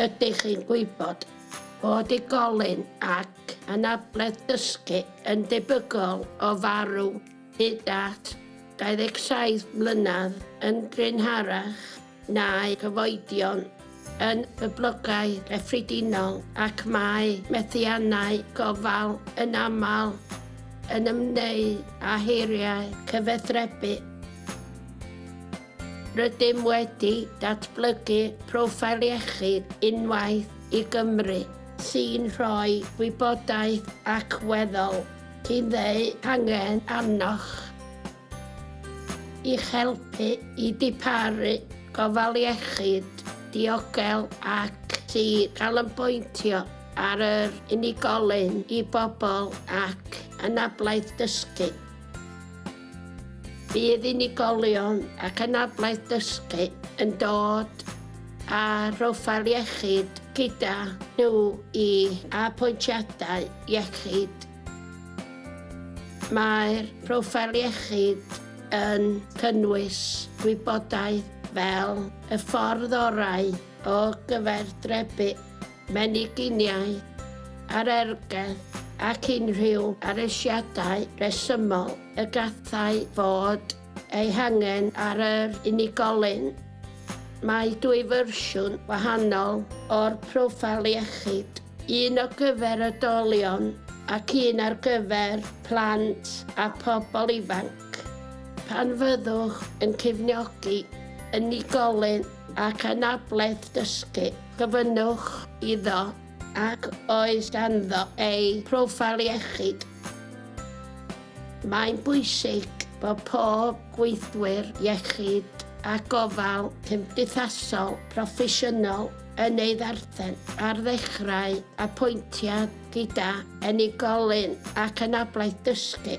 Ydych chi'n gwybod bod unigolyn ac anabledd dysgu yn debygol o farw hyd at 27 mlynedd yn gynharach na'i gyfoedion yn boblogau gyffredinol ac mae methiannau gofal yn aml yn ymwneud â heiriau cyfathrebu. Rydym wedi datblygu Proffil Iechyd unwaith i Gymru sy'n rhoi wybodaeth allweddol sy'n ddeu angen arnoch i'ch helpu i diparu gofal iechyd diogel ac sy'n cael yn bwyntio ar yr unigolyn i bobl ac anablaeth dysgu. Bydd unigolion ac anablaeth dysgu yn dod â Proffil Iechyd gyda nhw i apwyntiadau iechyd. Mae'r Proffil Iechyd yn cynnwys wybodaeth fel y ffordd orau o gyfathrebu meniginiaeth, arergell ac unrhyw aresiadau resymol y gallai fod eu hangen ar yr unigolyn. Mae dwy fersiwn wahanol o'r Proffil Iechyd, un o gyfer oedolion ac un ar gyfer plant a pobl ifanc. Pan fyddwch yn cefnogi unigolyn ac anabledd dysgu, gofynnwch iddo ac oes ganddo ei Proffil Iechyd. Mae'n bwysig bod pob gweithwyr iechyd a gofal cymdeithasol proffesiynol yn ei ddarllen ar ddechrau apwyntiad gyda unigolyn ac anablaeth dysgu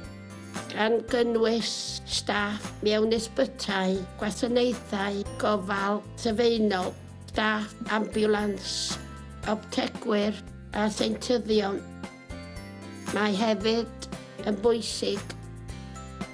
gan gynnwys staff mewn ysbytau, gwasanaethau gofal sylfaenol, staff ambiwlans, optegwyr a seintyddion. Mae hefyd yn bwysig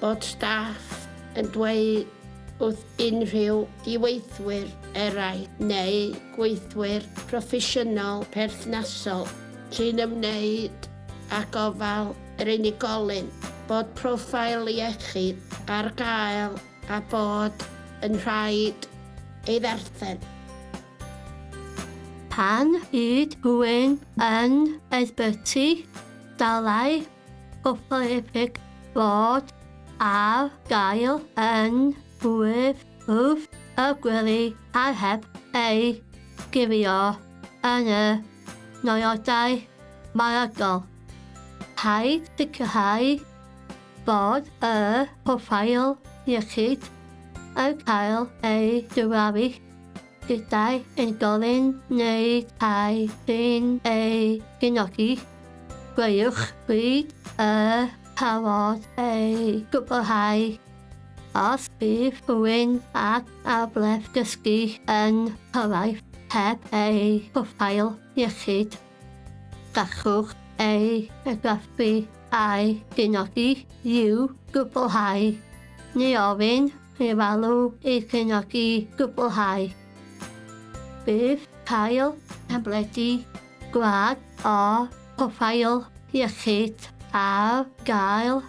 bod staff yn dweud wrth unrhyw gweithwyr eraill neu gweithwyr proffesiynol perthnasol sy'n ymwneud â gofal yr unigolyn bod Proffil Iechyd ar gael a bod yn rhaid ei ddarllen. Pan hyd rhywun yn ysbyty dylai Proffil Iechyd fod ar gael yn hwyr wrth y gwely a heb ei gifio yn y nodiadau maragol. Rhaid sicrhau bod y Proffil Iechyd yn cael ei diweddaru gyda'r unigolyn neu tai sy'n ei gefnogi. Gweiwch pryd y parod ei gwblhau. Os bydd rhywun ac anabledd dysgu yn cyrraedd heb ei Proffil Iechyd, gallwch ei argraffu a'i gefnogi i'w gwblhau, neu ofyn i'r alw ei gefnogi gwblhau. Bydd cael tabledu gwlad o Proffil Iechyd ar gael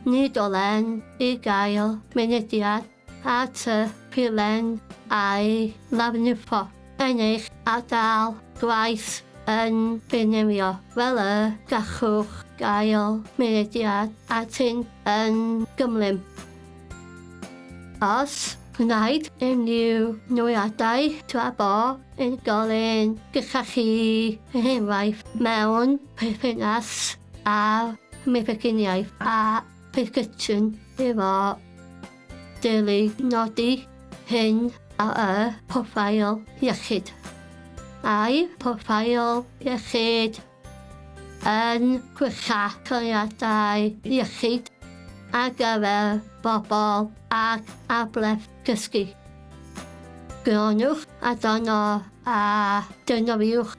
nid olen i gael mynediad at y rhulen a'i lafnifo yn eich ardal gwaith yn Benefio fel y gallwch gael mynediad atyn yn Gymlym. Os gwnaed unrhyw nodiadau tra bo unigolyn gyda chi enghraifft mewn perthynas â'r meddyginiaeth a presgripsiwn efo dylid nodi hyn ar y Proffil Iechyd. A'i Proffil Iechyd yn gwycha cyfrifiadau iechyd ar gyfer bobl ac anabledd dysgu. Gronwch adnodd a defnyddiwch